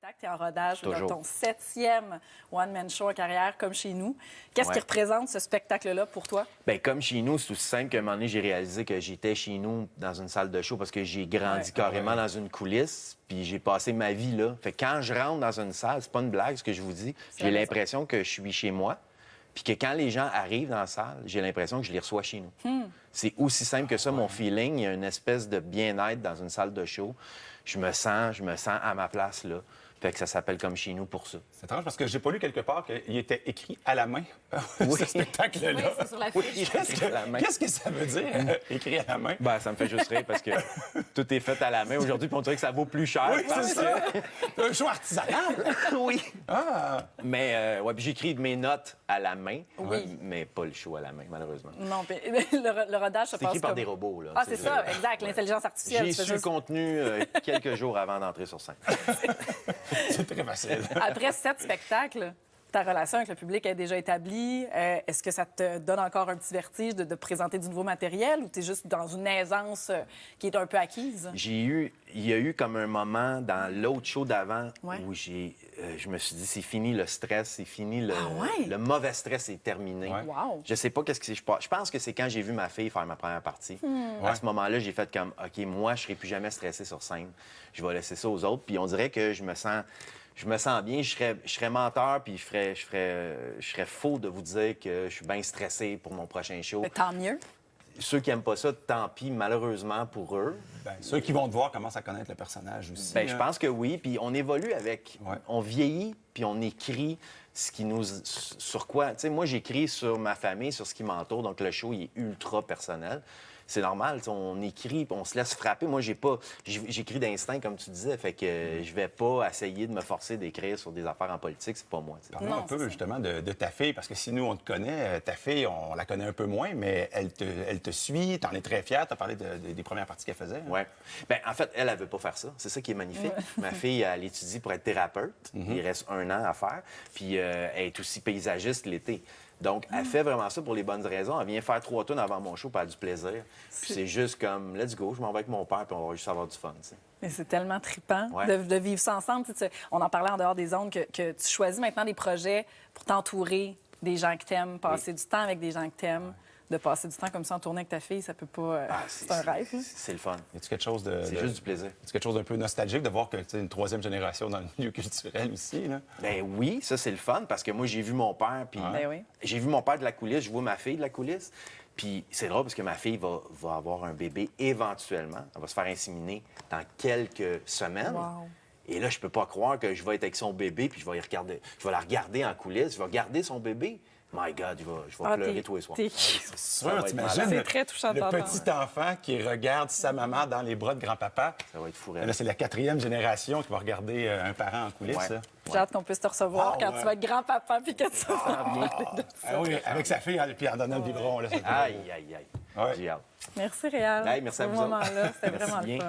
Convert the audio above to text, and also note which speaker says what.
Speaker 1: Tu es en rodage dans
Speaker 2: Toujours.
Speaker 1: ton 7e one-man show en carrière, comme chez nous. Qu'est-ce qui
Speaker 2: Ouais.
Speaker 1: représente ce spectacle-là pour toi?
Speaker 2: Bien, comme chez nous, c'est aussi simple qu'à un moment donné, j'ai réalisé que j'étais chez nous dans une salle de show parce que j'ai grandi
Speaker 1: Ouais.
Speaker 2: carrément dans une coulisse, puis j'ai passé ma vie là. Fait que quand je rentre dans une salle, c'est pas une blague ce que je vous dis,
Speaker 1: C'est
Speaker 2: j'ai
Speaker 1: la
Speaker 2: l'impression que je suis chez moi, puis que quand les gens arrivent dans la salle, j'ai l'impression que je les reçois chez nous. C'est aussi simple que ça, mon feeling. Il y a une espèce de bien-être dans une salle de show. Je me sens à ma place là. Fait que ça s'appelle comme chez nous pour ça.
Speaker 3: C'est étrange parce que j'ai pas lu quelque part qu'il était écrit à la main, ce spectacle-là.
Speaker 1: Oui, c'est sur la fiche.
Speaker 3: Qu'est-ce que ça veut dire, écrit à la main?
Speaker 2: Ben, ça me fait juste rire parce que tout est fait à la main aujourd'hui, puis on dirait que ça vaut plus cher.
Speaker 3: Oui, c'est ça. Un show artisanal.
Speaker 2: Oui.
Speaker 3: Ah!
Speaker 2: Mais ouais, puis j'écris mes notes à la main,
Speaker 1: Oui.
Speaker 2: mais pas le show à la main, malheureusement.
Speaker 1: Non, puis le rodage se
Speaker 2: C'est
Speaker 1: passe
Speaker 2: écrit par
Speaker 1: comme...
Speaker 2: des robots, là.
Speaker 1: Ah, c'est ça, exact, l'intelligence artificielle.
Speaker 2: J'ai
Speaker 1: tu fais
Speaker 2: su le
Speaker 1: juste-
Speaker 2: contenu quelques jours avant d'entrer sur scène.
Speaker 3: C'est très facile.
Speaker 1: Après 7 spectacles, ta relation avec le public est déjà établie. Est-ce que ça te donne encore un petit vertige de présenter du nouveau matériel ou tu es juste dans une aisance qui est un peu acquise?
Speaker 2: Il y a eu comme un moment dans l'autre show d'avant
Speaker 1: Ouais.
Speaker 2: où je me suis dit, c'est fini le stress, c'est fini
Speaker 1: Ah ouais?
Speaker 2: le mauvais stress est terminé.
Speaker 3: Ouais.
Speaker 1: Wow!
Speaker 2: Je sais pas qu'est-ce que c'est. Je pense que c'est quand j'ai vu ma fille faire ma première partie.
Speaker 1: Hmm.
Speaker 2: À ce moment-là, j'ai fait comme, OK, moi, je serai plus jamais stressé sur scène. Je vais laisser ça aux autres. Puis on dirait que je me sens bien. Je serais menteur, puis je serais faux de vous dire que je suis bien stressé pour mon prochain show.
Speaker 1: Mais tant mieux.
Speaker 2: Ceux qui aiment pas ça, tant pis, malheureusement pour eux.
Speaker 3: Ben, ceux qui vont te voir commencent à connaître le personnage aussi.
Speaker 2: Ben, je pense que oui. Puis on évolue avec.
Speaker 3: Ouais.
Speaker 2: On vieillit, puis on écrit ce qui nous. Sur quoi. Tu sais, moi, j'écris sur ma famille, sur ce qui m'entoure. Donc, le show, il est ultra personnel. C'est normal. Tu sais, on écrit, puis on se laisse frapper. Moi, j'écris d'instinct, comme tu disais. Fait que je vais pas essayer de me forcer d'écrire sur des affaires en politique. C'est pas moi. Tu sais.
Speaker 3: Parlons
Speaker 1: Non,
Speaker 3: un peu
Speaker 1: c'est ça.
Speaker 3: justement de ta fille, parce que si nous, on te connaît, ta fille, on la connaît un peu moins, mais elle te suit, t'en es très fière, t'as parlé des premières parties qu'elle faisait. Hein?
Speaker 2: Ouais. Ben, en fait, elle veut pas faire ça. C'est ça qui est magnifique. Ma fille, elle étudie pour être thérapeute. Il reste 1 an à faire. Puis elle est aussi paysagiste l'été. Donc, elle fait vraiment ça pour les bonnes raisons. Elle vient faire 3 tonnes avant mon show, puis elle a du plaisir. Puis c'est juste comme, let's go, je m'en vais avec mon père, puis on va juste avoir du fun, tu sais.
Speaker 1: Mais c'est tellement trippant
Speaker 2: Ouais.
Speaker 1: de vivre ça ensemble. Tu sais, on en parlait en dehors des ondes que tu choisis maintenant des projets pour t'entourer des gens que t'aimes, passer du temps avec des gens que t'aimes. De passer du temps comme ça en tournée avec ta fille, ça peut pas... c'est un rêve. Là.
Speaker 2: C'est le fun.
Speaker 3: Y a-tu quelque chose de.
Speaker 2: C'est juste du plaisir.
Speaker 3: Y a-tu quelque chose d'un peu nostalgique de voir que tu sais, une 3e génération dans le milieu culturel aussi, là?
Speaker 2: Ben oui, ça, c'est le fun, parce que moi, j'ai vu mon père, puis
Speaker 1: Ben oui.
Speaker 2: j'ai vu mon père de la coulisse, je vois ma fille de la coulisse. Puis c'est drôle, parce que ma fille va avoir un bébé éventuellement. Elle va se faire inséminer dans quelques semaines.
Speaker 1: Wow.
Speaker 2: Et là, je peux pas croire que je vais être avec son bébé, puis je vais la regarder en coulisses, je vais garder son bébé. My God, je vais pleurer tous les soirs.
Speaker 1: T'es...
Speaker 3: C'est
Speaker 2: va
Speaker 3: sûr,
Speaker 2: être
Speaker 3: t'imagines
Speaker 1: malade. C'est très touchant
Speaker 3: le
Speaker 1: d'entendre.
Speaker 3: petit enfant qui regarde sa maman dans les bras de grand-papa.
Speaker 2: Ça va être fou.
Speaker 3: Là, c'est la 4e génération qui va regarder un parent en coulisses.
Speaker 2: Ouais.
Speaker 3: là.
Speaker 1: J'ai hâte qu'on puisse te recevoir
Speaker 3: Ah,
Speaker 1: quand
Speaker 3: ouais.
Speaker 1: tu vas être grand-papa puis que tu vas
Speaker 3: Ah oui, avec sa fille, puis en donnant le biberon. Là, ça fait-
Speaker 2: Aïe, aïe, aïe.
Speaker 3: Ouais.
Speaker 2: J'ai hâte.
Speaker 1: Merci, Réal.
Speaker 2: Hey, merci à
Speaker 1: pour
Speaker 2: vous
Speaker 1: ce
Speaker 2: autres.
Speaker 1: moment-là. C'était
Speaker 2: Merci
Speaker 1: vraiment le
Speaker 2: bien.
Speaker 1: fun.